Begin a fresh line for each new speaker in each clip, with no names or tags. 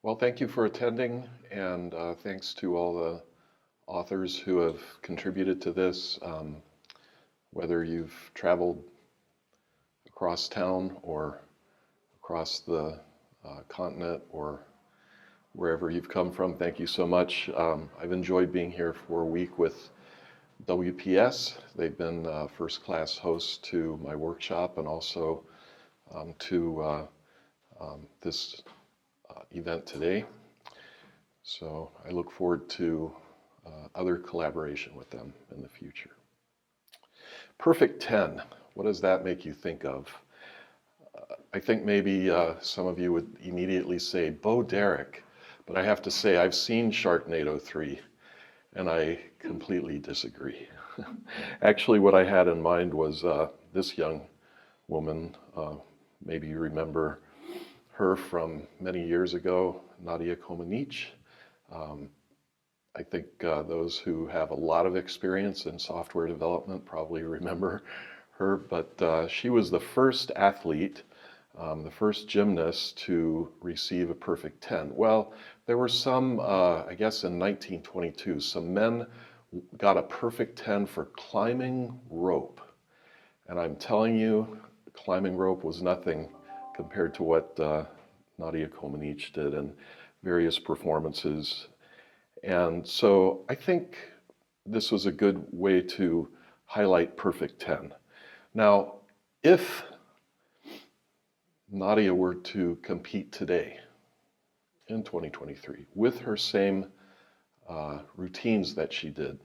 Well, thank you for attending, and thanks to all the authors who have contributed to this. Whether you've traveled across town or across the continent or wherever you've come from, thank you so much. I've enjoyed being here for a week with WPS. They've been first-class hosts to my workshop and also to this event today. So I look forward to other collaboration with them in the future. Perfect 10, what does that make you think of? I think maybe some of you would immediately say Bo Derek, but I have to say I've seen Sharknado 3 and I completely disagree. Actually, what I had in mind was this young woman. Maybe you remember her from many years ago, Nadia Comaneci. I think those who have a lot of experience in software development probably remember her, but she was the first athlete, the first gymnast to receive a perfect 10. Well, there were some, I guess in 1922, some men got a perfect 10 for climbing rope. And I'm telling you, climbing rope was nothing compared to what Nadia Comaneci did in various performances. And so I think this was a good way to highlight perfect 10. Now, if Nadia were to compete today in 2023 with her same routines that she did,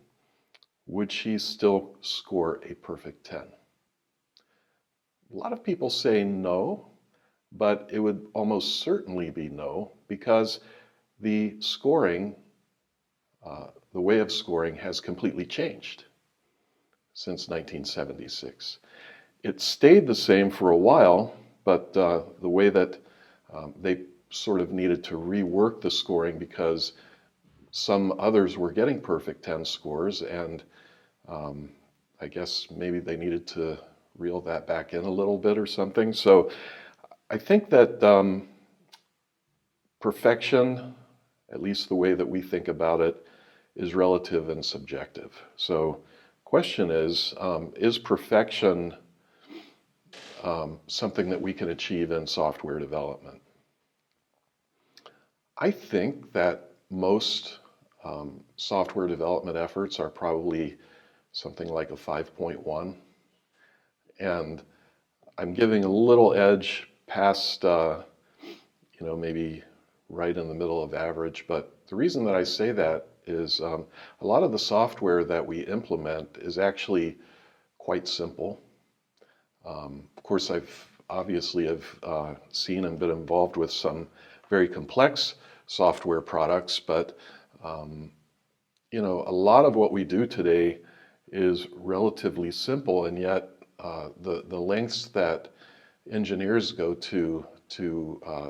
would she still score a perfect 10? A lot of people say no, but it would almost certainly be no, because the scoring, the way of scoring has completely changed since 1976. It stayed the same for a while, but the way that they sort of needed to rework the scoring because some others were getting perfect 10 scores, and I guess maybe they needed to reel that back in a little bit or something. So I think that perfection, at least the way that we think about it, is relative and subjective. So question is perfection something that we can achieve in software development? I think that most software development efforts are probably something like a 5.1. And I'm giving a little edge past, maybe right in the middle of average. But the reason that I say that is a lot of the software that we implement is actually quite simple. Of course, I've seen and been involved with some very complex software products, but a lot of what we do today is relatively simple, and yet the lengths that engineers go to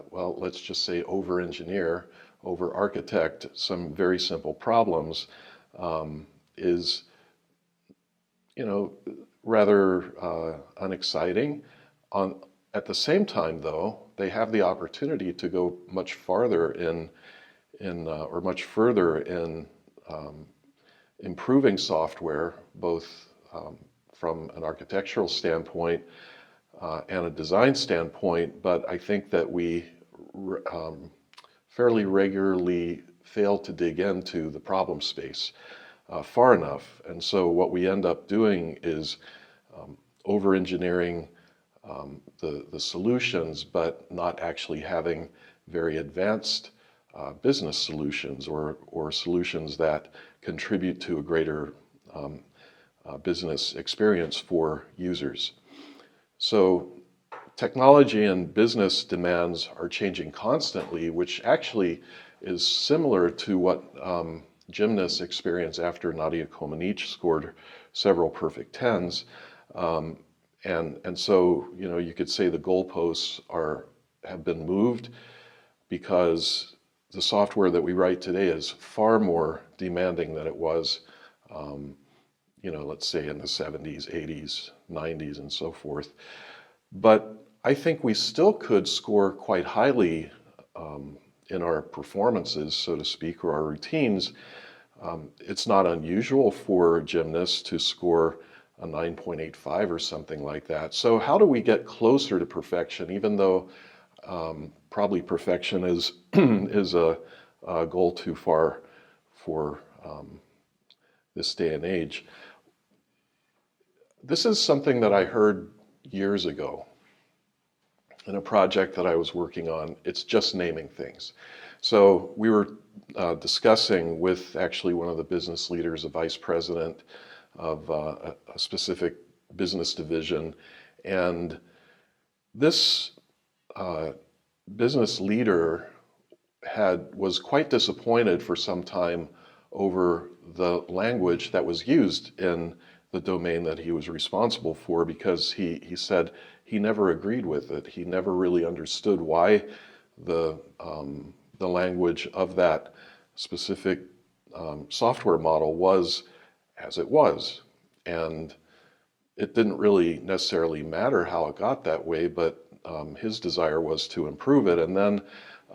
well, let's just say over-engineer, over-architect some very simple problems is, rather unexciting. At the same time, though, they have the opportunity to go much farther or much further in improving software, both from an architectural standpoint and a design standpoint. But I think that we fairly regularly fail to dig into the problem space far enough. And so what we end up doing is over-engineering the solutions, but not actually having very advanced business solutions or solutions that contribute to a greater business experience for users. So technology and business demands are changing constantly, which actually is similar to what gymnasts experienced after Nadia Comaneci scored several perfect 10s. And so, you could say the goalposts have been moved because the software that we write today is far more demanding than it was, let's say in the 70s, 80s, 90s, and so forth. But I think we still could score quite highly in our performances, so to speak, or our routines, it's not unusual for gymnasts to score a 9.85 or something like that. So how do we get closer to perfection, even though probably perfection is is a goal too far for this day and age? This is something that I heard years ago in a project that I was working on. It's just naming things. So we were discussing with actually one of the business leaders, a vice president of a specific business division, and this business leader was quite disappointed for some time over the language that was used in the domain that he was responsible for, because he said he never agreed with it. He never really understood why the language of that specific software model was as it was. And it didn't really necessarily matter how it got that way, but his desire was to improve it. And then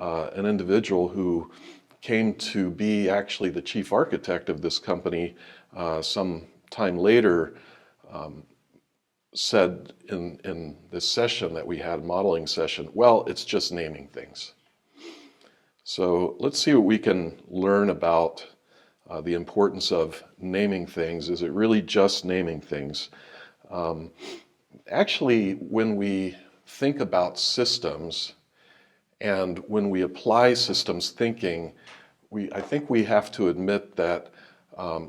an individual who came to be actually the chief architect of this company some time later said in this session that we had, modeling session, well, it's just naming things. So let's see what we can learn about the importance of naming things. Is it really just naming things? Actually, when we think about systems and when we apply systems thinking, I think we have to admit that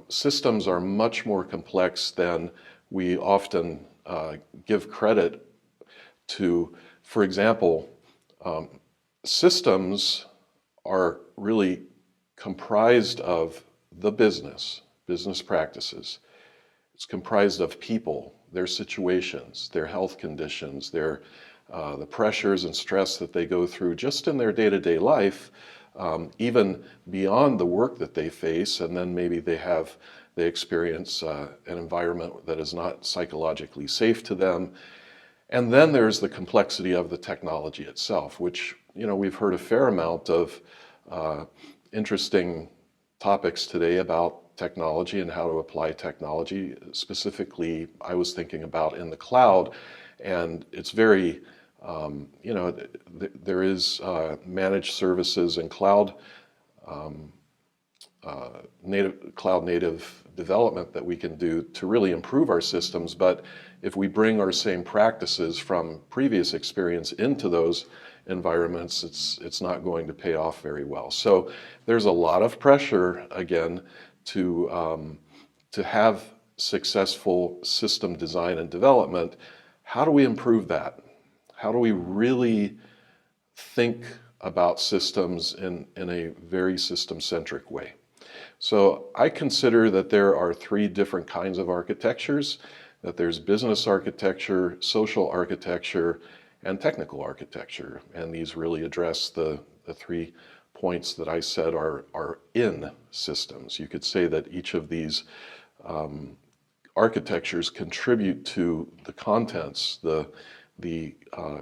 systems are much more complex than we often give credit to. For example, systems are really comprised of the business practices. It's comprised of people, their situations, their health conditions, the pressures and stress that they go through just in their day-to-day life, even beyond the work that they face, and then maybe they experience an environment that is not psychologically safe to them. And then there's the complexity of the technology itself, which, we've heard a fair amount of interesting topics today about technology and how to apply technology. Specifically, I was thinking about in the cloud, and it's very, there is managed services and cloud native development that we can do to really improve our systems. But if we bring our same practices from previous experience into those environments, it's not going to pay off very well. So there's a lot of pressure, again, to have successful system design and development. How do we improve that? How do we really think about systems in a very system-centric way? So I consider that there are three different kinds of architectures, that there's business architecture, social architecture, and technical architecture. And these really address the 3 points that I said are in systems. You could say that each of these architectures contribute to the contents, the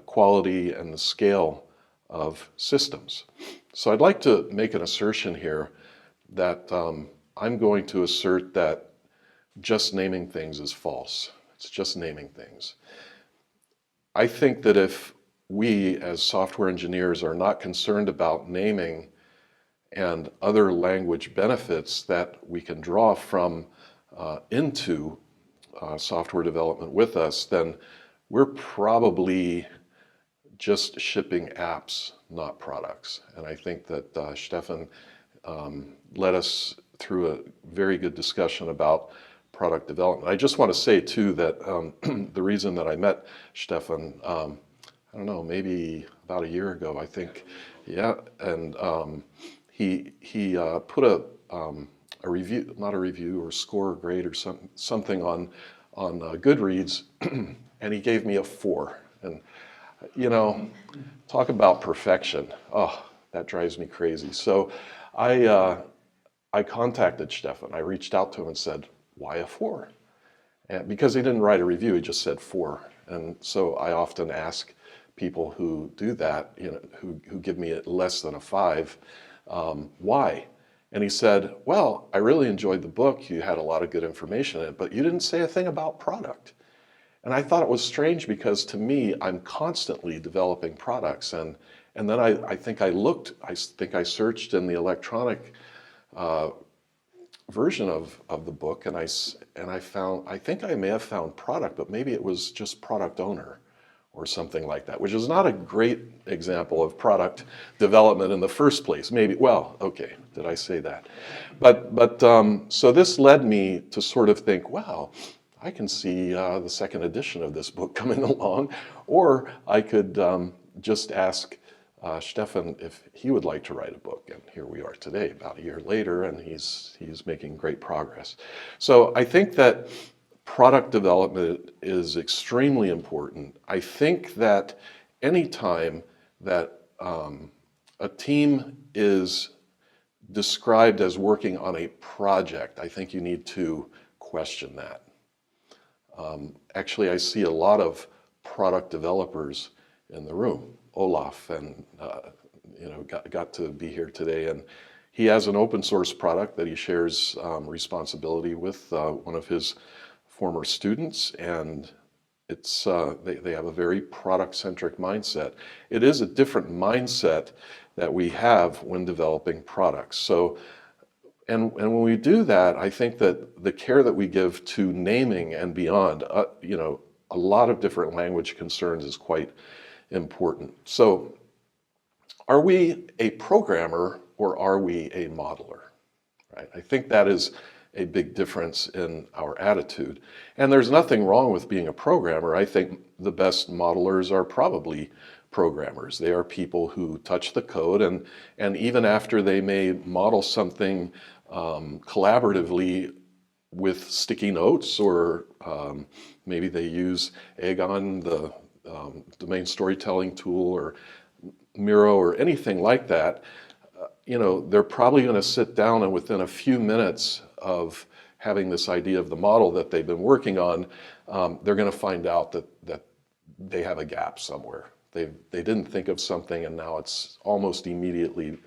quality and the scale of systems. So I'd like to make an assertion here that I'm going to assert that just naming things is false. It's just naming things. I think that if we as software engineers are not concerned about naming and other language benefits that we can draw from into software development with us, then we're probably just shipping apps, not products. And I think that Stefan led us through a very good discussion about product development. I just want to say too that the reason that I met Stefan, I don't know, maybe about a year ago, I think, yeah, and he put a review, not a review or score or grade or something on Goodreads, and he gave me a 4. And talk about perfection. Oh, that drives me crazy. So I contacted Stefan. I reached out to him and said, why a 4? And because he didn't write a review, he just said 4. And so I often ask people who do that, who give me less than a 5. Why? And he said, well, I really enjoyed the book. You had a lot of good information in it, but you didn't say a thing about product. And I thought it was strange because to me, I'm constantly developing products. And then I think I searched in the electronic version of the book, and I found, I think I may have found product, but maybe it was just product owner or something like that, which is not a great example of product development in the first place. Maybe, well, okay, did I say that? But so this led me to sort of think, wow, I can see the second edition of this book coming along, or I could just ask Stefan if he would like to write a book. And here we are today, about a year later, and he's making great progress. So I think that product development is extremely important. I think that any time that a team is described as working on a project, I think you need to question that. Actually, I see a lot of product developers in the room. Olaf and got to be here today, and he has an open source product that he shares responsibility with one of his former students, and it's they have a very product-centric mindset. It is a different mindset that we have when developing products. So, and when we do that, I think that the care that we give to naming and beyond, a lot of different language concerns is quite important. So, are we a programmer or are we a modeler? Right? I think that is a big difference in our attitude. And there's nothing wrong with being a programmer. I think the best modelers are probably programmers. They are people who touch the code, and even after they may model something collaboratively with sticky notes, or maybe they use Agon, the domain storytelling tool, or Miro, or anything like that, they're probably going to sit down, and within a few minutes of having this idea of the model that they've been working on, they're going to find out that they have a gap somewhere. They didn't think of something, and now it's almost immediately,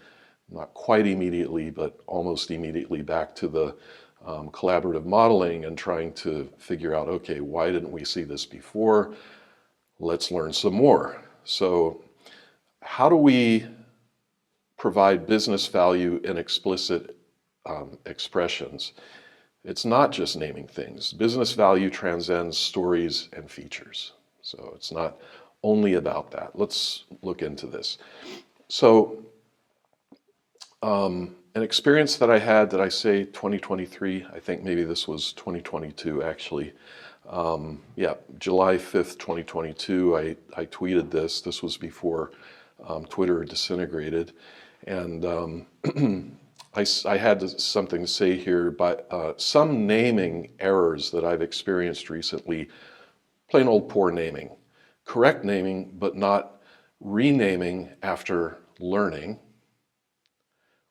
not quite immediately, but almost immediately back to the collaborative modeling and trying to figure out, okay, why didn't we see this before? Let's learn some more. So how do we provide business value in explicit expressions? It's not just naming things. Business value transcends stories and features. So it's not only about that. Let's look into this. So an experience that I had, did I say 2023? I think maybe this was 2022 actually. July 5th, 2022, I tweeted this. This was before Twitter disintegrated. And I had something to say here, but some naming errors that I've experienced recently, plain old poor naming. Correct naming, but not renaming after learning,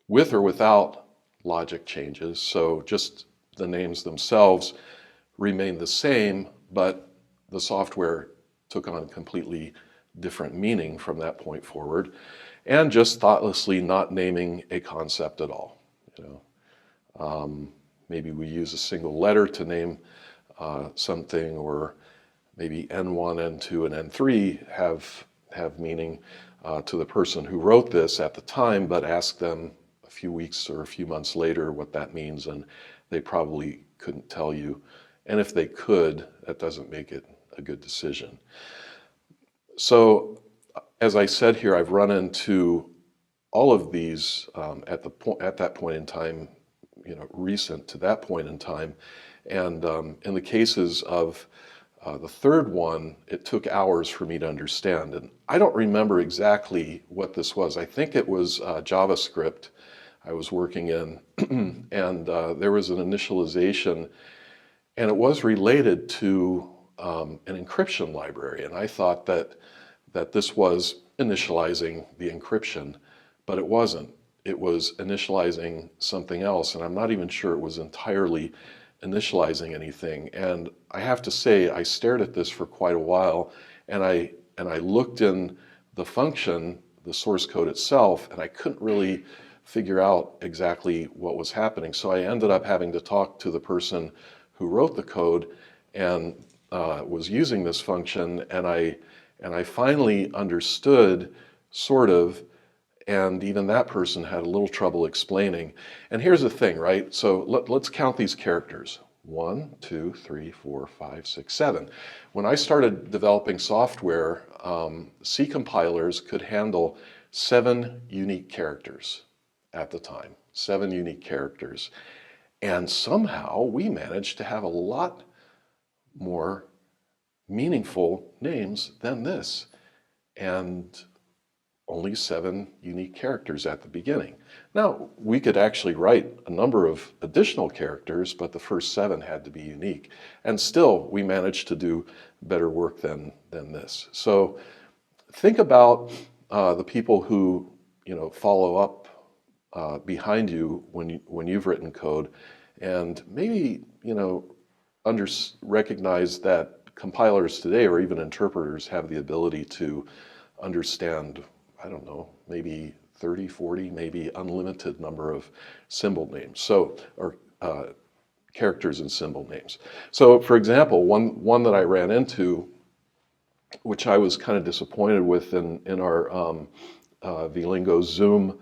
with or without logic changes. So just the names themselves remain the same, but the software took on completely different meaning from that point forward. And just thoughtlessly not naming a concept at all. Maybe we use a single letter to name something, or maybe N1, N2, and N3 have meaning to the person who wrote this at the time, but ask them a few weeks or a few months later what that means, and they probably couldn't tell you. And if they could, that doesn't make it a good decision. So, as I said here, I've run into all of these at that point in time, recent to that point in time. And in the cases of the third one, it took hours for me to understand. And I don't remember exactly what this was. I think it was JavaScript I was working in, and there was an initialization, and it was related to an encryption library. And I thought that this was initializing the encryption, but it wasn't. It was initializing something else, and I'm not even sure it was entirely initializing anything. And I have to say, I stared at this for quite a while, and I and I looked in the function, the source code itself, and I couldn't really figure out exactly what was happening. So I ended up having to talk to the person who wrote the code and was using this function, and I finally understood, sort of, and even that person had a little trouble explaining. And here's the thing, right? So let's count these characters. 1, 2, 3, 4, 5, 6, 7. When I started developing software, C compilers could handle 7 unique characters at the time. 7 unique characters. And somehow we managed to have a lot more meaningful names than this. And only 7 unique characters at the beginning. Now, we could actually write a number of additional characters, but the first 7 had to be unique. And still, we managed to do better work than this. So think about the people who follow up behind you when you've written code, and maybe recognize that compilers today, or even interpreters, have the ability to understand, I don't know, maybe 30, 40, maybe unlimited number of symbol names, or characters and symbol names. So for example, one that I ran into, which I was kind of disappointed with in our vLingo Zoom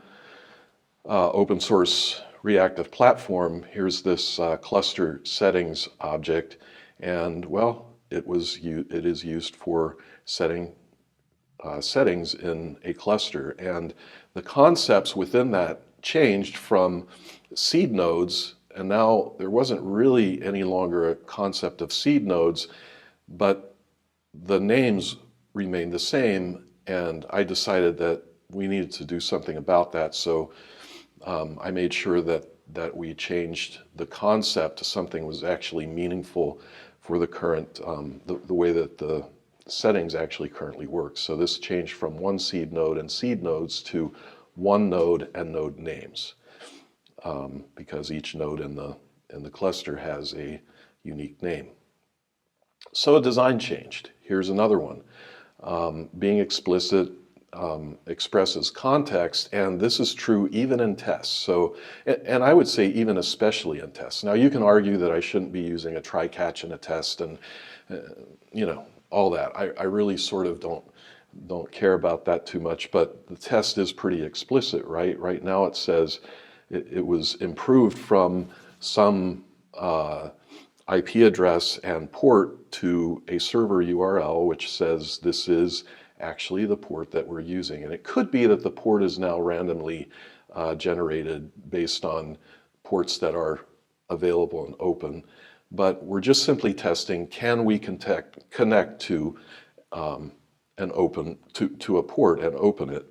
open source reactive platform, here's this cluster settings object, and well, it is used for setting settings in a cluster. And the concepts within that changed from seed nodes, and now there wasn't really any longer a concept of seed nodes, but the names remained the same, and I decided that we needed to do something about that. So I made sure that we changed the concept to something that was actually meaningful for the current, the way that the settings actually currently work. So this changed from one seed node and seed nodes to one node and node names, because each node in the cluster has a unique name. So a design changed. Here's another one. Being explicit expresses context, and this is true even in tests. So, and I would say even especially in tests. Now you can argue that I shouldn't be using a try-catch in a test, and all that. I really sort of don't care about that too much, but the test is pretty explicit, right? Right now it says it was improved from some IP address and port to a server URL, which says this is actually the port that we're using. And it could be that the port is now randomly generated based on ports that are available and open. But we're just simply testing, can we connect to to a port and open it?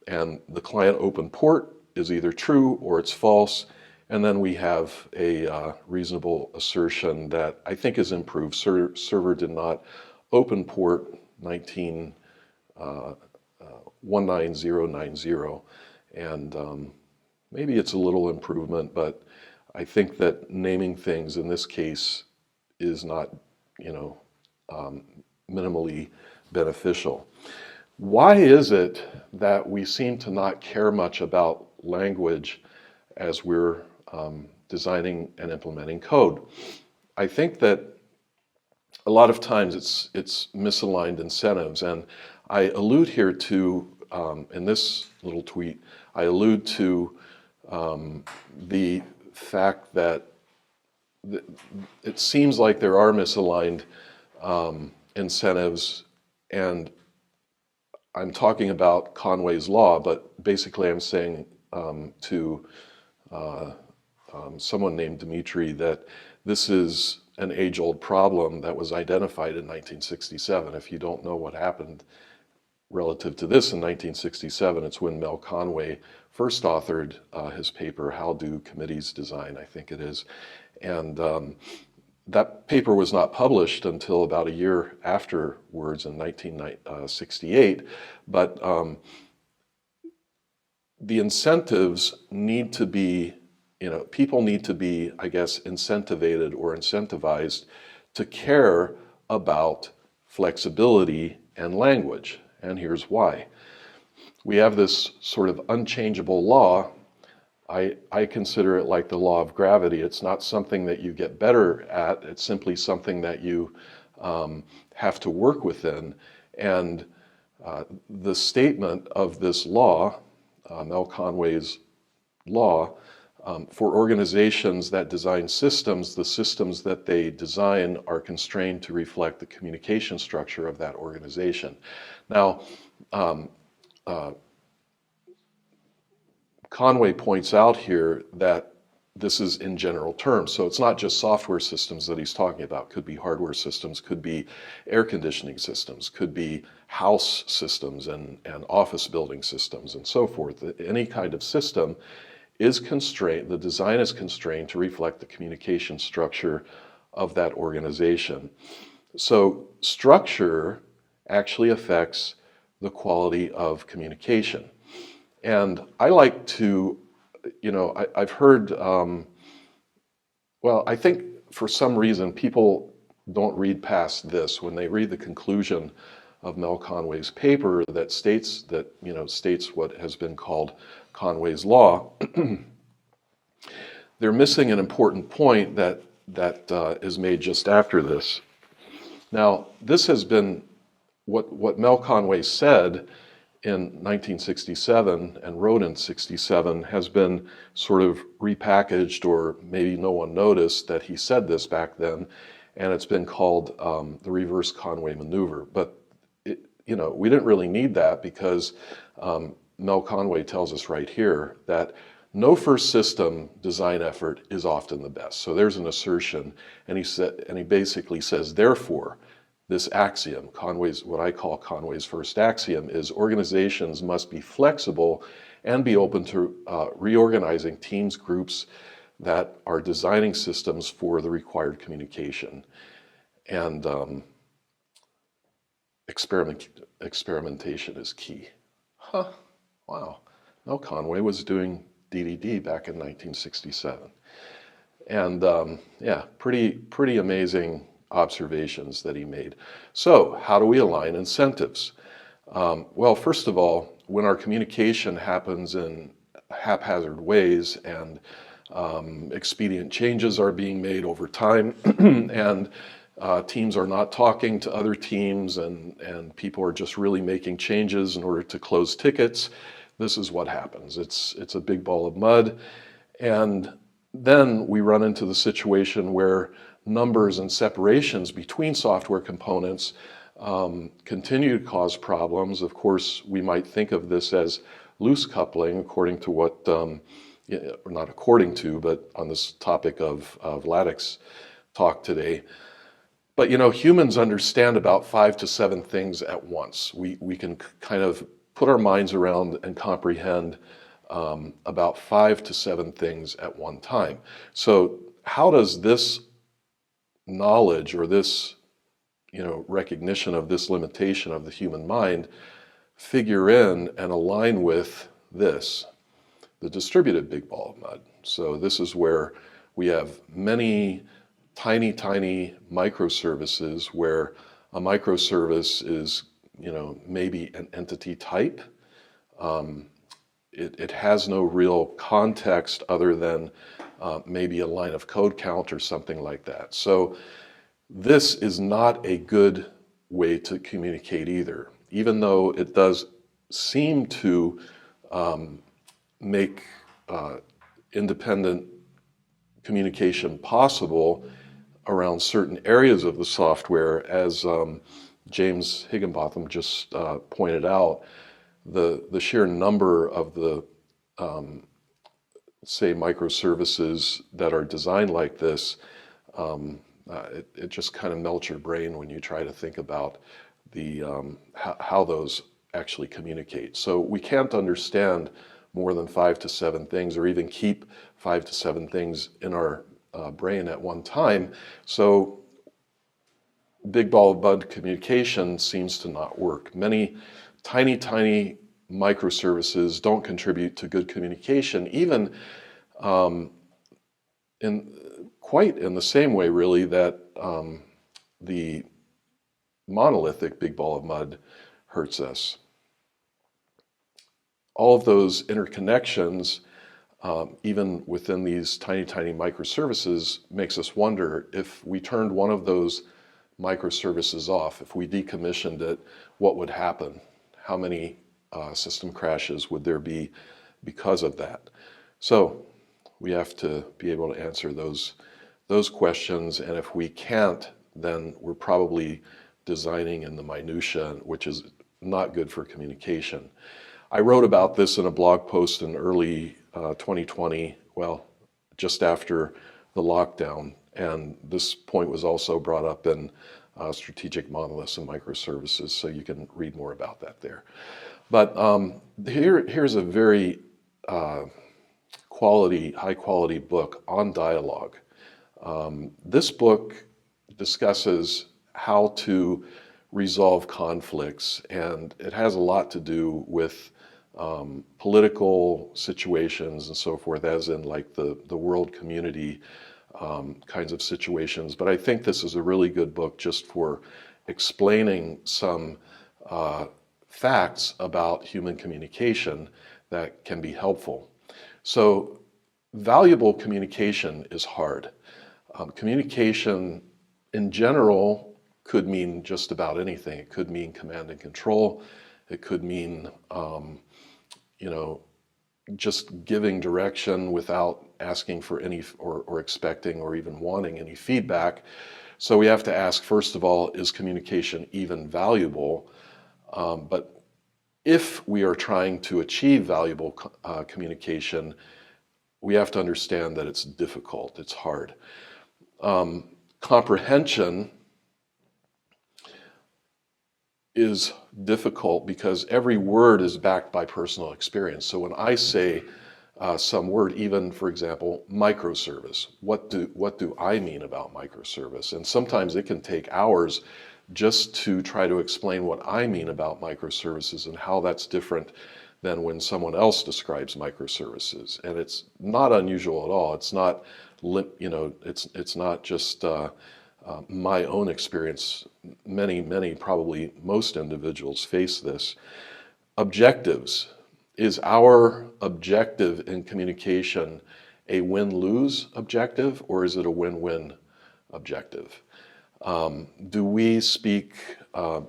And the client open port is either true or it's false. And then we have a reasonable assertion that I think is improved. Server did not open port 19090. And maybe it's a little improvement, but I think that naming things in this case is not, minimally beneficial. Why is it that we seem to not care much about language as we're designing and implementing code? I think that a lot of times it's misaligned incentives, and I allude here to, in this little tweet, I allude to the fact that it seems like there are misaligned incentives, and I'm talking about Conway's Law, but basically I'm saying to someone named Dimitri that this is an age-old problem that was identified in 1967. If you don't know what happened relative to this in 1967, it's when Mel Conway first authored his paper, How Do Committees Design, I think it is. And that paper was not published until about a year afterwards in 1968. But the incentives need to be, people need to be, I guess, incentivized to care about flexibility and language. And here's why. We have this sort of unchangeable law. I consider it like the law of gravity. It's not something that you get better at. It's simply something that you have to work within. And the statement of this law, Mel Conway's law, for organizations that design systems, the systems that they design are constrained to reflect the communication structure of that organization. Now, Conway points out here that this is in general terms. So it's not just software systems that he's talking about. Could be hardware systems, could be air conditioning systems, could be house systems and office building systems and so forth. Any kind of system is constrained, the design is constrained to reflect the communication structure of that organization. So structure actually affects the quality of communication. And I like to, I've heard, I think for some reason people don't read past this when they read the conclusion of Mel Conway's paper that states what has been called Conway's law. They're missing an important point that is made just after this. Now, this has been what Mel Conway said in 1967 and wrote in 67 has been sort of repackaged, or maybe no one noticed that he said this back then, and it's been called the reverse Conway maneuver. But we didn't really need that because Mel Conway tells us right here that no first system design effort is often the best. So there's an assertion, and he basically says, therefore, this axiom, what I call Conway's first axiom, is organizations must be flexible and be open to reorganizing teams, groups that are designing systems for the required communication. And experimentation is key. Huh, wow. Mel Conway was doing DDD back in 1967. And pretty amazing observations that he made. So how do we align incentives? Well, first of all, when our communication happens in haphazard ways and expedient changes are being made over time and teams are not talking to other teams and people are just really making changes in order to close tickets, this is what happens. It's a big ball of mud. And then we run into the situation where numbers and separations between software components continue to cause problems. Of course, we might think of this as loose coupling, according to what, not according to, but on this topic of lattice talk today. But humans understand about 5 to 7 things at once. We can kind of put our minds around and comprehend about 5 to 7 things at one time. So how does this knowledge or this recognition of this limitation of the human mind figure in and align with this, the distributed big ball of mud? So this is where we have many tiny microservices where a microservice is maybe an entity type. It has no real context other than maybe a line of code count or something like that. So this is not a good way to communicate either, even though it does seem to make independent communication possible around certain areas of the software, as James Higginbotham just pointed out. The sheer number of the say microservices that are designed like this, it just kind of melts your brain when you try to think about the how those actually communicate. So we can't understand more than 5 to 7 things, or even keep 5 to 7 things in our brain at one time. So big ball of mud communication seems to not work. Many tiny microservices don't contribute to good communication, even in the same way, really, that the monolithic big ball of mud hurts us. All of those interconnections, even within these tiny, tiny microservices, makes us wonder if we turned one of those microservices off, if we decommissioned it, what would happen? How many system crashes would there be because of that? So we have to be able to answer those questions, and if we can't, then we're probably designing in the minutia, which is not good for communication. I wrote about this in a blog post in early 2020, well, just after the lockdown, and this point was also brought up in Strategic Monoliths and Microservices, so you can read more about that there. But here's a very high quality book on dialogue. This book discusses how to resolve conflicts, and it has a lot to do with political situations and so forth, as in like the world community kinds of situations. But I think this is a really good book just for explaining some facts about human communication that can be helpful. So valuable communication is hard. Communication in general could mean just about anything. It could mean command and control. It could mean, just giving direction without asking for any or expecting or even wanting any feedback. So we have to ask, first of all, is communication even valuable? But if we are trying to achieve valuable communication, we have to understand that it's difficult, it's hard. Comprehension is difficult because every word is backed by personal experience. So when I say some word, even for example, microservice, what do I mean about microservice? And sometimes it can take hours just to try to explain what I mean about microservices and how that's different than when someone else describes microservices. And it's not unusual at all. It's not, it's not just my own experience. Many, probably most individuals face this. Objectives. Is our objective in communication a win-lose objective, or is it a win-win objective? Do we speak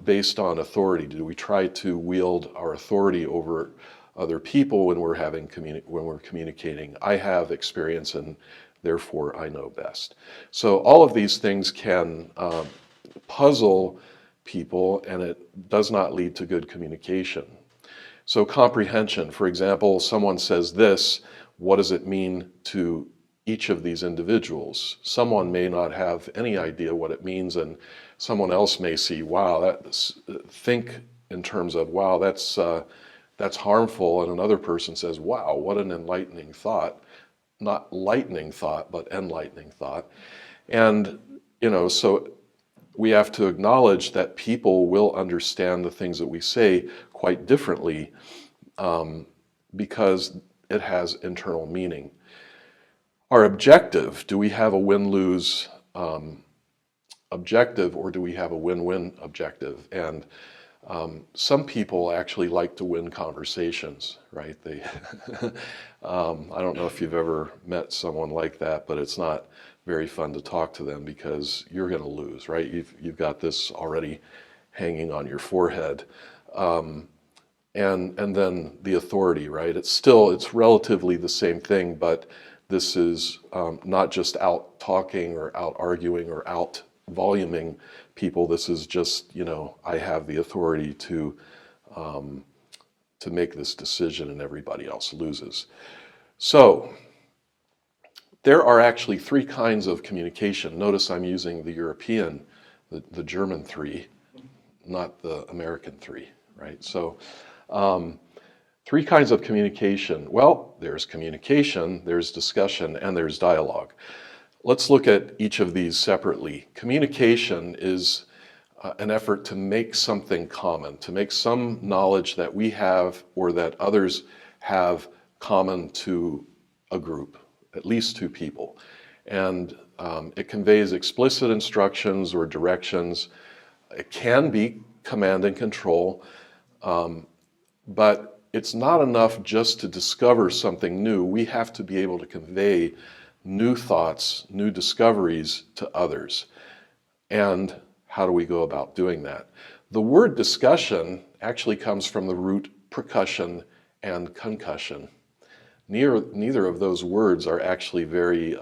based on authority? Do we try to wield our authority over other people when we're communicating? I have experience, and therefore I know best. So all of these things can puzzle people, and it does not lead to good communication. So comprehension, for example, someone says this, what does it mean to each of these individuals? Someone may not have any idea what it means, and someone else may see, wow, think in terms of, wow, that's harmful, and another person says, wow, what an enlightening thought. Not lightning thought, but enlightening thought. And, so we have to acknowledge that people will understand the things that we say quite differently because it has internal meaning. Our objective, do we have a win-lose objective, or do we have a win-win objective? And some people actually like to win conversations, right? I don't know if you've ever met someone like that, but it's not very fun to talk to them because you're going to lose, right? You've got this already hanging on your forehead. And then the authority, right? It's relatively the same thing, but this is not just out talking or out arguing or out voluming people. This is just, I have the authority to make this decision, and everybody else loses. So there are actually three kinds of communication. Notice I'm using the European, the German three, not the American three, right? So three kinds of communication. Well, there's communication, there's discussion, and there's dialogue. Let's look at each of these separately. Communication is an effort to make something common, to make some knowledge that we have or that others have common to a group, at least two people. And it conveys explicit instructions or directions It can be command and control, but it's not enough just to discover something new. We have to be able to convey new thoughts, new discoveries to others. And how do we go about doing that? The word discussion actually comes from the root percussion and concussion. Neither of those words are actually very,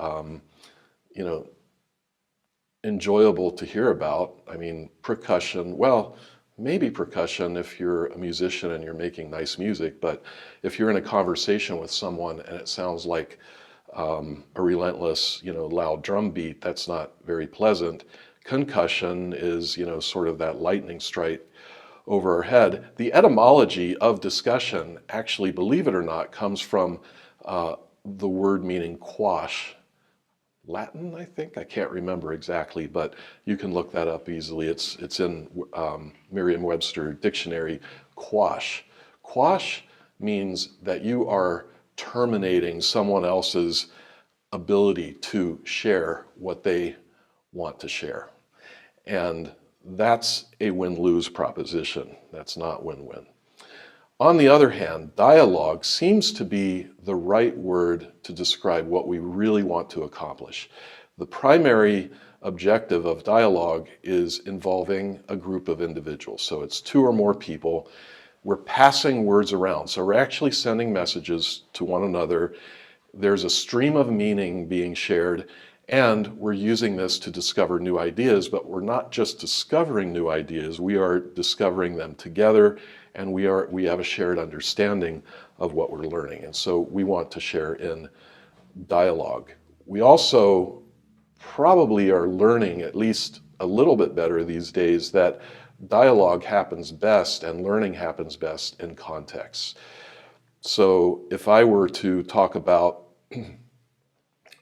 enjoyable to hear about. I mean, percussion, well, maybe percussion if you're a musician and you're making nice music, but if you're in a conversation with someone and it sounds like a relentless, loud drum beat, that's not very pleasant. Concussion is, sort of that lightning strike over our head. The etymology of discussion, actually, believe it or not, comes from the word meaning quash. Latin, I think. I can't remember exactly, but you can look that up easily. It's in Merriam-Webster dictionary. Quash. Quash means that you are terminating someone else's ability to share what they want to share. And that's a win-lose proposition. That's not win-win. On the other hand, dialogue seems to be the right word to describe what we really want to accomplish. The primary objective of dialogue is involving a group of individuals. So it's two or more people. We're passing words around. So we're actually sending messages to one another. There's a stream of meaning being shared, and we're using this to discover new ideas, but we're not just discovering new ideas, we are discovering them together, and we have a shared understanding of what we're learning. And so we want to share in dialogue. We also probably are learning at least a little bit better these days that dialogue happens best and learning happens best in context. So if I were to talk about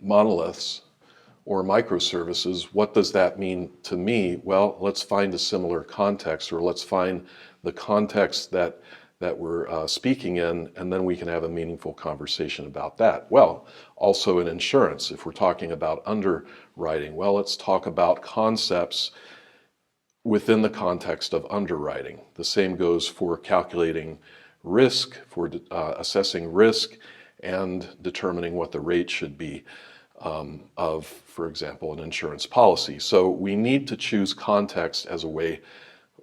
monoliths or microservices, what does that mean to me? Well, let's find a similar context, or let's find the context that we're speaking in, and then we can have a meaningful conversation about that. Well, also in insurance, if we're talking about underwriting, well, let's talk about concepts within the context of underwriting. The same goes for calculating risk, for assessing risk, and determining what the rate should be of, for example, an insurance policy. So we need to choose context as a way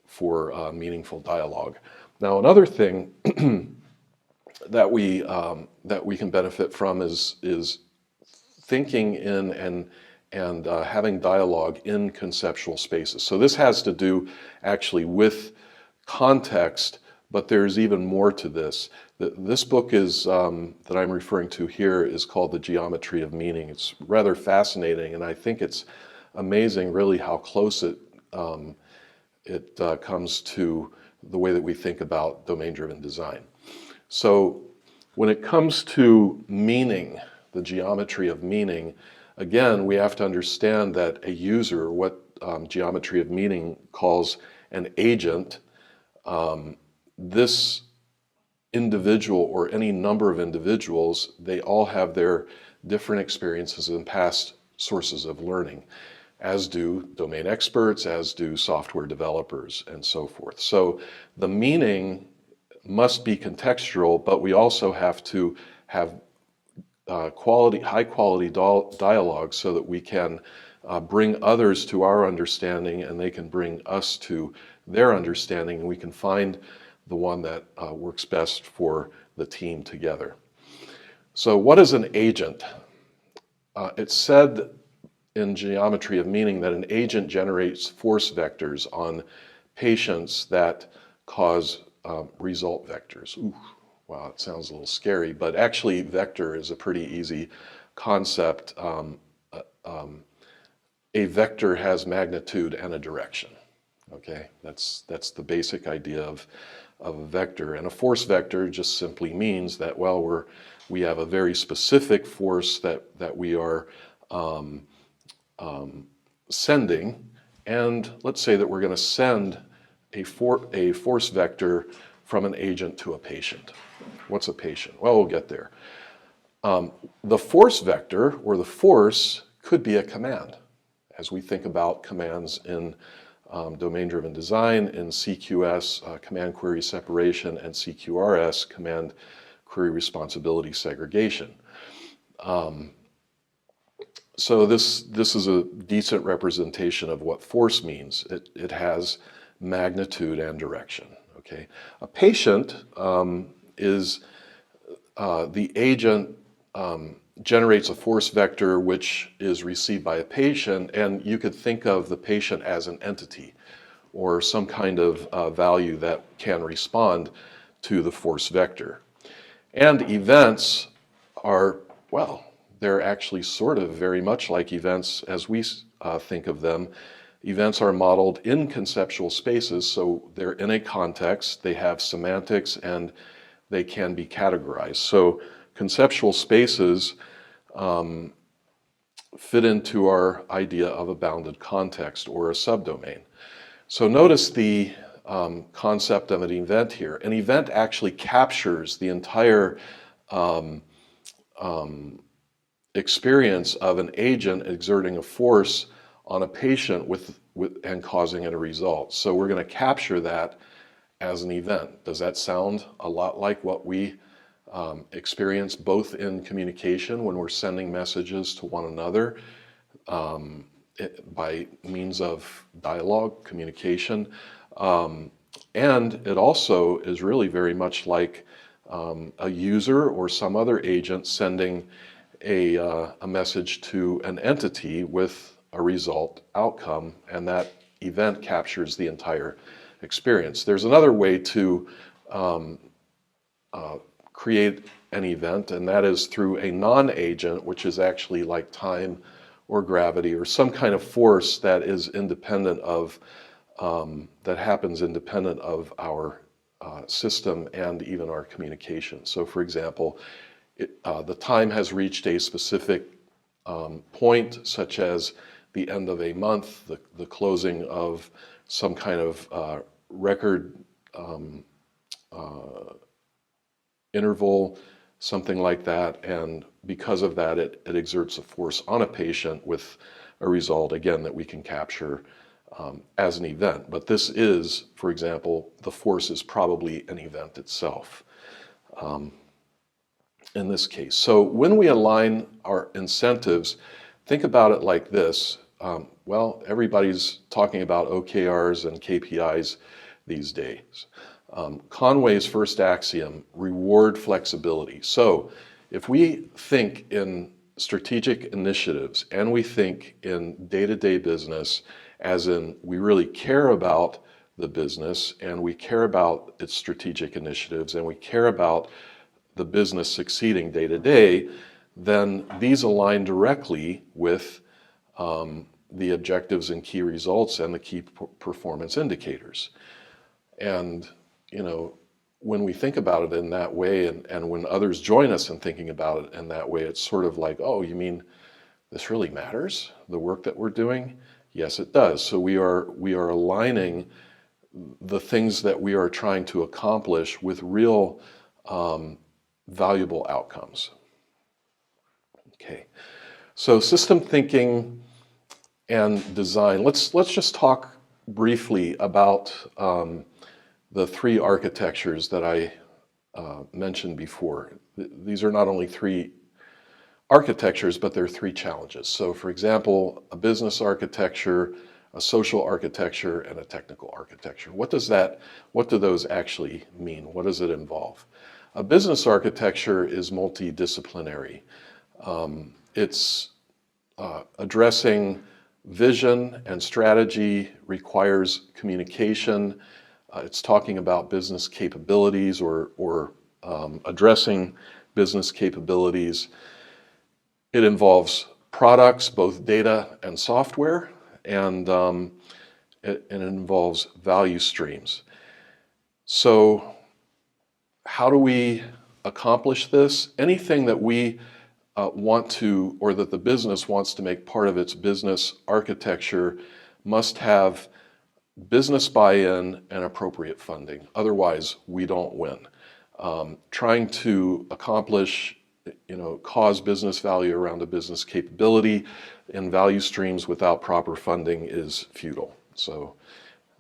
for meaningful dialogue. Now, another thing that we can benefit from is thinking in and having dialogue in conceptual spaces. So this has to do actually with context, but there's even more to this. This book is that I'm referring to here is called The Geometry of Meaning. It's rather fascinating, and I think it's amazing really how close it comes to the way that we think about domain-driven design. So when it comes to meaning, the geometry of meaning, again, we have to understand that a user, what geometry of meaning calls an agent, this individual or any number of individuals, they all have their different experiences and past sources of learning, as do domain experts, as do software developers, and so forth. So the meaning must be contextual, but we also have to have high quality dialogue so that we can bring others to our understanding and they can bring us to their understanding, and we can find the one that works best for the team together. So what is an agent? It's said in geometry of meaning that an agent generates force vectors on patients that cause result vectors. Ooh, wow, it sounds a little scary, but actually vector is a pretty easy concept. A vector has magnitude and a direction. Okay, that's the basic idea of a vector. And a force vector just simply means that, well, we have a very specific force that we are sending, and let's say that we're going to send a force vector from an agent to a patient. What's a patient? Well, we'll get there. The force vector, or the force, could be a command, as we think about commands in domain-driven design, in CQS, command query separation, and CQRS, command query responsibility segregation. So this is a decent representation of what force means. It has magnitude and direction. Okay, a patient is the agent generates a force vector which is received by a patient, and you could think of the patient as an entity or some kind of value that can respond to the force vector. And events are, well, they're actually sort of very much like events as we think of them. Events are modeled in conceptual spaces, so they're in a context, they have semantics, and they can be categorized. So conceptual spaces fit into our idea of a bounded context or a subdomain. So notice the concept of an event here. An event actually captures the entire experience of an agent exerting a force on a patient and causing it a result. So we're going to capture that as an event. Does that sound a lot like what we experience both in communication when we're sending messages to one another by means of dialogue, communication? And it also is really very much like a user or some other agent sending a message to an entity with a result outcome, and that event captures the entire experience. There's another way to create an event, and that is through a non-agent, which is actually like time or gravity or some kind of force that is independent of, that happens independent of our system and even our communication. So for example, the time has reached a specific point, such as the end of a month, the closing of some kind of record interval, something like that, and because of that, it exerts a force on a patient with a result, again, that we can capture as an event. But this is, for example, the force is probably an event itself in this case. So when we align our incentives, think about it like this. Well, everybody's talking about OKRs and KPIs these days. Conway's first axiom, reward flexibility. So if we think in strategic initiatives and we think in day-to-day business, as in we really care about the business and we care about its strategic initiatives and we care about the business succeeding day to day, then these align directly with the objectives and key results and the key performance indicators. And, you know, when we think about it in that way, and when others join us in thinking about it in that way, it's sort of like, oh, you mean this really matters, the work that we're doing? Yes, it does. So we are aligning the things that we are trying to accomplish with real valuable outcomes. Okay, so system thinking and design. Let's just talk briefly about the three architectures that I mentioned before. These are not only three architectures, but they're three challenges. So for example, a business architecture, a social architecture, and a technical architecture. What do those actually mean? What does it involve? A business architecture is multidisciplinary. It's addressing vision and strategy, requires communication. It's talking about business capabilities or addressing business capabilities. It involves products, both data and software, and it involves value streams. So how do we accomplish this? Anything that we want to, or that the business wants to make part of its business architecture, must have business buy-in and appropriate funding. Otherwise, we don't win. Trying to accomplish, cause business value around a business capability and value streams without proper funding is futile. So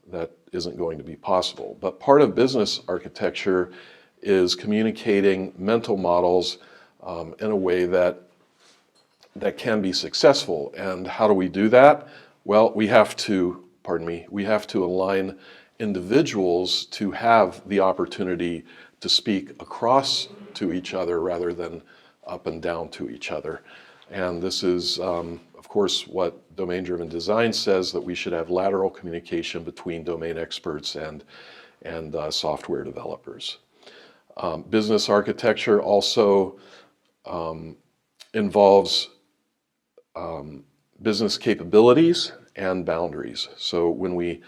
that isn't going to be possible. But part of business architecture is communicating mental models in a way that can be successful. And how do we do that? Well, we have to align individuals to have the opportunity to speak across to each other rather than up and down to each other. And this is, of course, what domain-driven design says, that we should have lateral communication between domain experts and software developers. Business architecture also involves business capabilities and boundaries. So when we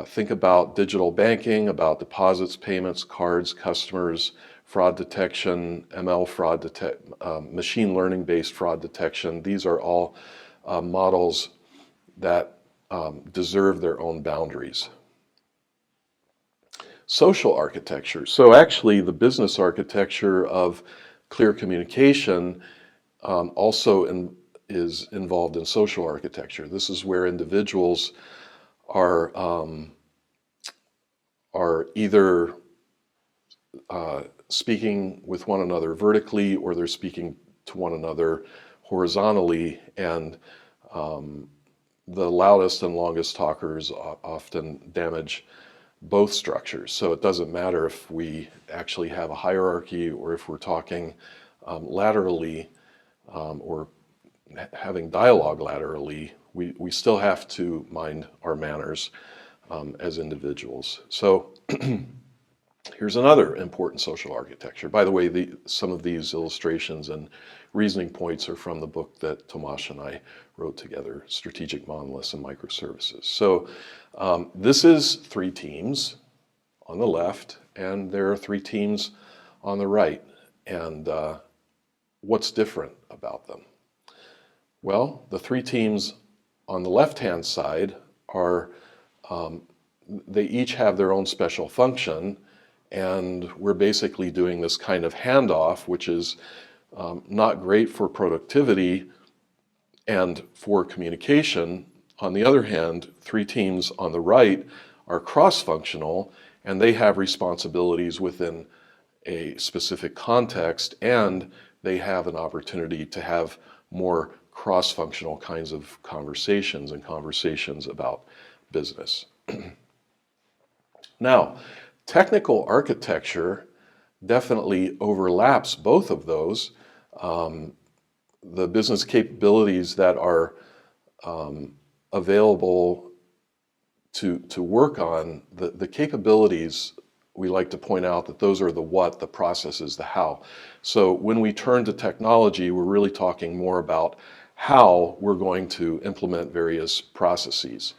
think about digital banking, about deposits, payments, cards, customers, fraud detection, ML fraud machine learning based fraud detection, these are all models that deserve their own boundaries. Social architecture. So actually the business architecture of clear communication also is involved in social architecture. This is where individuals are either speaking with one another vertically, or they're speaking to one another horizontally, and the loudest and longest talkers often damage both structures. So it doesn't matter if we actually have a hierarchy or if we're talking laterally or having dialogue laterally, we still have to mind our manners as individuals. So here's another important social architecture. By the way, some of these illustrations and reasoning points are from the book that Tomasz and I wrote together, Strategic Monoliths and Microservices. So this is 3 teams on the left, and there are 3 teams on the right. And what's different about them? Well, the 3 teams on the left-hand side are, they each have their own special function, and we're basically doing this kind of handoff, which is not great for productivity and for communication. On the other hand, 3 teams on the right are cross-functional, and they have responsibilities within a specific context, and they have an opportunity to have more cross-functional kinds of conversations and conversations about business. Now, technical architecture definitely overlaps both of those. The business capabilities that are available to work on, the capabilities, we like to point out that those are the what, the processes, the how. So when we turn to technology, we're really talking more about how we're going to implement various processes.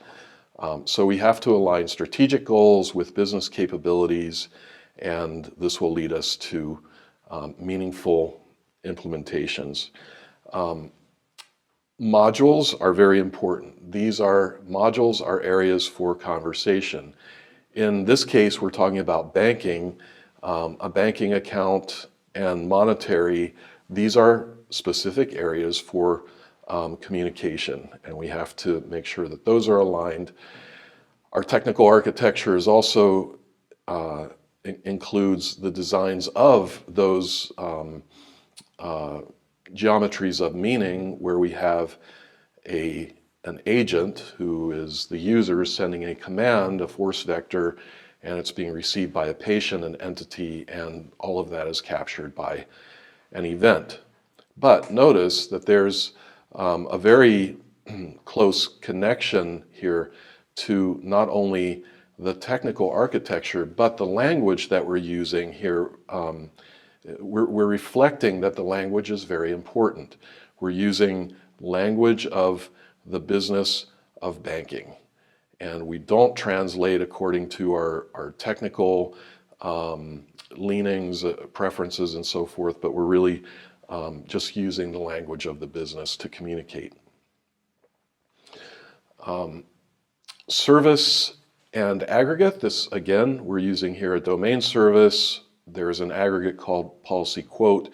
So we have to align strategic goals with business capabilities, and this will lead us to meaningful implementations. Modules are very important. Modules are areas for conversation. In this case, we're talking about banking, a banking account and monetary. These are specific areas for communication, and we have to make sure that those are aligned. Our technical architecture is also includes the designs of those geometries of meaning, where we have an agent who is the user sending a command, a force vector, and it's being received by a patient, an entity, and all of that is captured by an event. But notice that there's a very close connection here to not only the technical architecture, but the language that we're using here. We're reflecting that the language is very important. We're using language of the business of banking, and we don't translate according to our technical leanings, preferences, and so forth, but we're really just using the language of the business to communicate. Service and aggregate. This, again, we're using here a domain service. There's an aggregate called policy quote.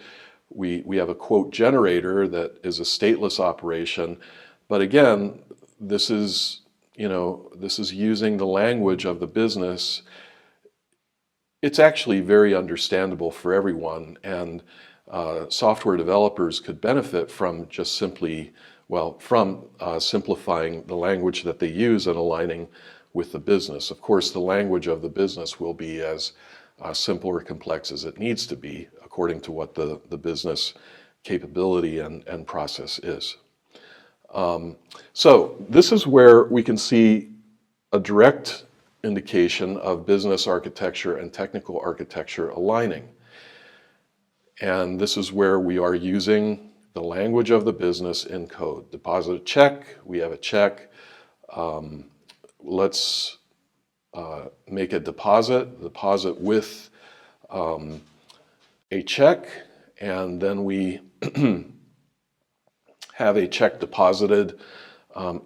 We have a quote generator that is a stateless operation. But again, this is, this is using the language of the business. It's actually very understandable for everyone, and software developers could benefit from just simply, from simplifying the language that they use and aligning with the business. Of course, the language of the business will be as simple or complex as it needs to be, according to what the business capability and process is. So this is where we can see a direct indication of business architecture and technical architecture aligning. And this is where we are using the language of the business in code. Deposit a check, we have a check. Let's make a deposit with a check, and then we have a check deposited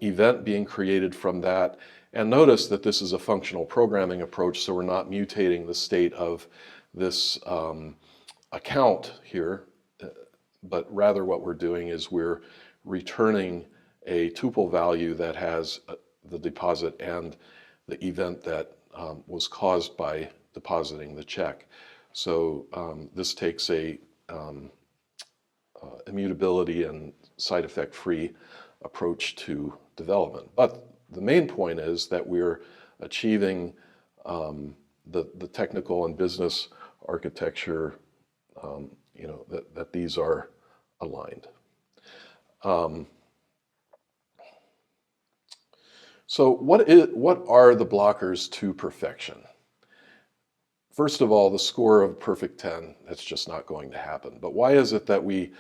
event being created from that. And notice that this is a functional programming approach, so we're not mutating the state of this account here, but rather what we're doing is we're returning a tuple value that has the deposit and the event that was caused by depositing the check. So this takes a immutability and side effect free approach to development. But the main point is that we're achieving the technical and business architecture, that these are aligned. So what are the blockers to perfection? First of all, the score of perfect 10, that's just not going to happen. But why is it that we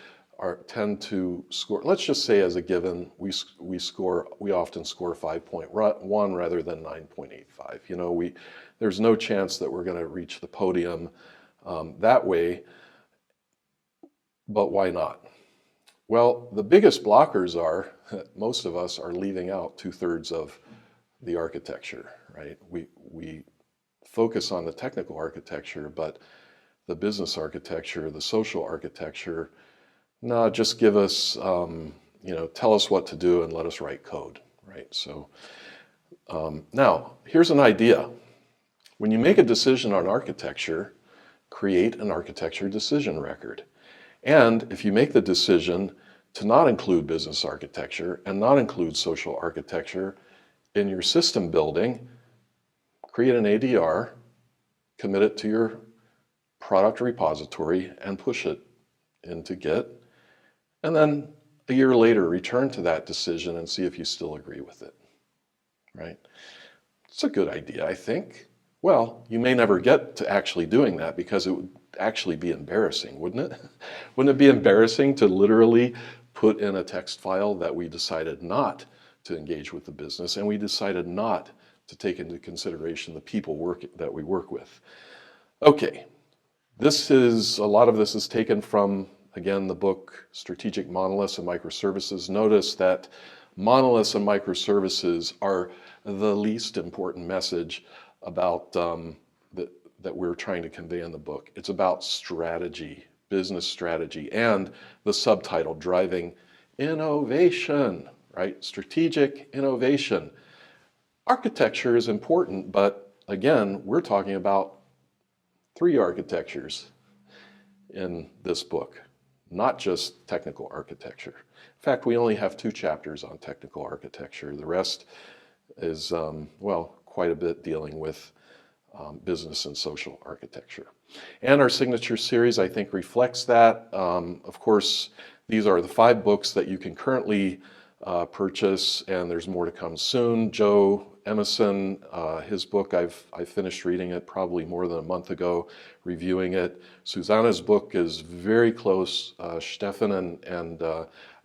tend to score? Let's just say as a given, we often score 5.1 rather than 9.85. There's no chance that we're going to reach the podium that way. But why not? Well, the biggest blockers are most of us are leaving out 2/3 of the architecture, right? We focus on the technical architecture, but the business architecture, the social architecture, no, just give us, tell us what to do and let us write code, right? So now, here's an idea. When you make a decision on architecture, create an architecture decision record. And if you make the decision to not include business architecture and not include social architecture in your system building, create an ADR, commit it to your product repository, and push it into Git. And then a year later, return to that decision and see if you still agree with it, right? It's a good idea, I think. Well, you may never get to actually doing that because it would actually be embarrassing, wouldn't it? Wouldn't it be embarrassing to literally put in a text file that we decided not to engage with the business and we decided not to take into consideration the people that we work with? Okay, a lot of this is taken from, again, the book Strategic Monoliths and Microservices. Notice that monoliths and microservices are the least important message about that we're trying to convey in the book. It's about strategy, business strategy, and the subtitle, driving innovation, right? Strategic innovation. Architecture is important, but again, we're talking about 3 architectures in this book, not just technical architecture. In fact, we only have 2 chapters on technical architecture. The rest is, quite a bit dealing with business and social architecture. And our signature series, I think, reflects that. Of course, these are the 5 books that you can currently purchase, and there's more to come soon. Joe Emerson, his book, I finished reading it probably more than a month ago, reviewing it. Susanna's book is very close. Stefan and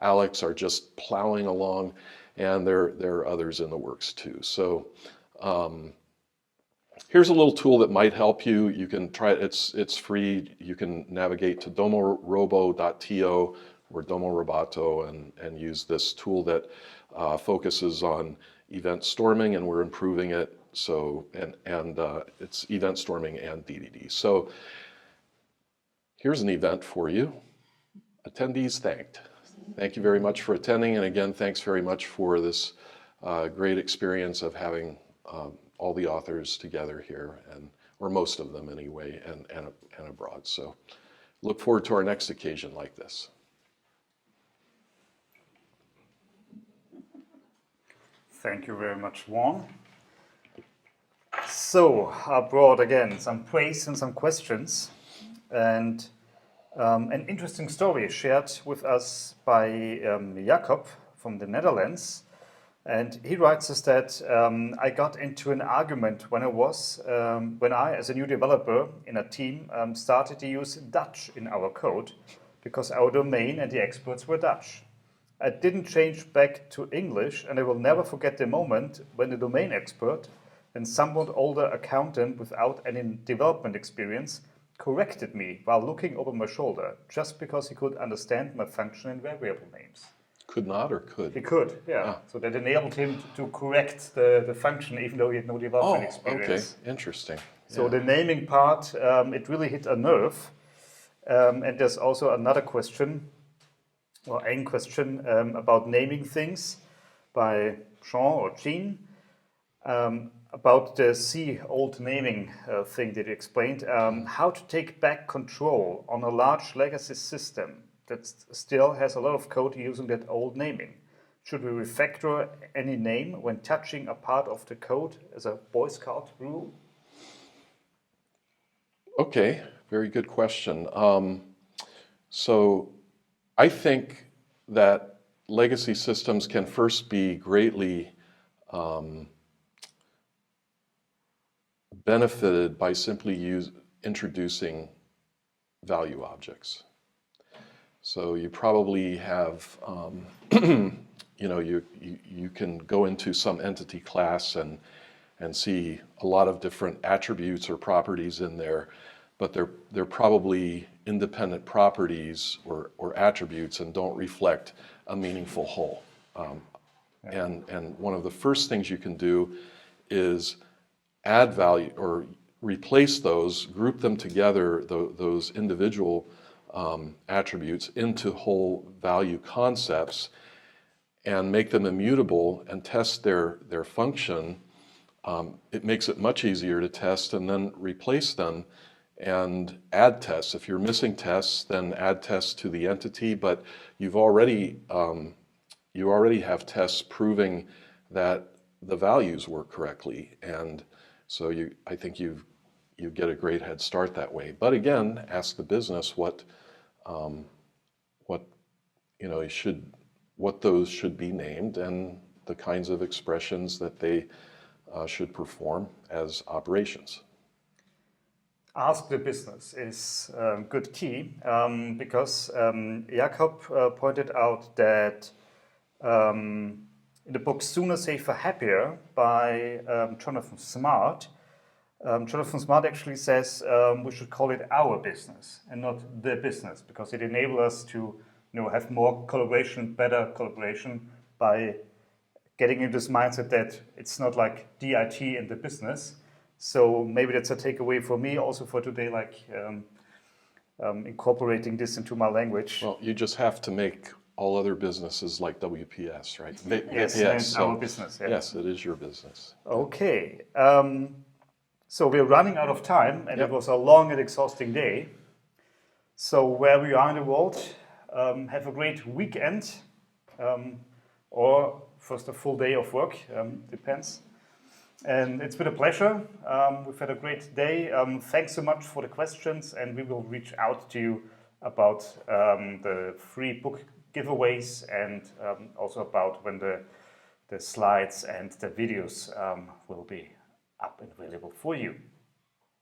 Alex are just plowing along, and there are others in the works too. So here's a little tool that might help you. You can try it. It's free. You can navigate to domorobo.to or Domorobato and use this tool that focuses on event storming, and we're improving it. So it's event storming and DDD. So here's an event for you. Attendees thanked. Thank you very much for attending, and again, thanks very much for this great experience of having all the authors together here, or most of them anyway, and abroad. So look forward to our next occasion like this.
Thank you very much, Vaughn. So I brought again some praise and some questions, and an interesting story shared with us by Jacob from the Netherlands. And he writes us that I got into an argument when I, as a new developer in a team, started to use Dutch in our code because our domain and the experts were Dutch. I didn't change back to English, and I will never forget the moment when the domain expert and somewhat older accountant without any development experience corrected me while looking over my shoulder just because he could understand my function and variable names.
Could not or could?
He could, yeah. Ah. So that enabled him to correct the function even though he had no development experience.
Okay, interesting.
So the naming part, it really hit a nerve. And there's also another question, or a question about naming things by Jean or Jean, about the old naming thing that you explained, how to take back control on a large legacy system that still has a lot of code using that old naming. Should we refactor any name when touching a part of the code as a Boy Scout rule?
Okay, very good question. So I think that legacy systems can first be greatly benefited by simply introducing value objects. So you probably have, you can go into some entity class and see a lot of different attributes or properties in there, but they're probably independent properties or attributes and don't reflect a meaningful whole. And one of the first things you can do is add value or replace those, group them together, those individual attributes into whole value concepts and make them immutable and test their function. It makes it much easier to test and then replace them and add tests. If you're missing tests, then add tests to the entity, but you already have tests proving that the values work correctly, and so I think you get a great head start that way. But again, ask the business what those should be named and the kinds of expressions that they should perform as operations.
Ask the business is a good key because Jakob pointed out that in the book Sooner, Safer, Happier by Jonathan Smart, Jonathan Smart actually says we should call it our business and not the business, because it enables us to have more collaboration, better collaboration, by getting into this mindset that it's not like DIT and the business. So maybe that's a takeaway for me also for today, like incorporating this into my language.
Well, you just have to make all other businesses like WPS, right?
Yes, it's our business. Yeah.
Yes, it is your business.
Okay. So we're running out of time, and It was a long and exhausting day. So where we are in the world, have a great weekend, or first a full day of work, depends. And it's been a pleasure. We've had a great day. Thanks so much for the questions, and we will reach out to you about the free book giveaways and also about when the slides and the videos will be up and available for you.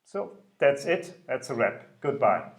So that's it. That's a wrap. Goodbye.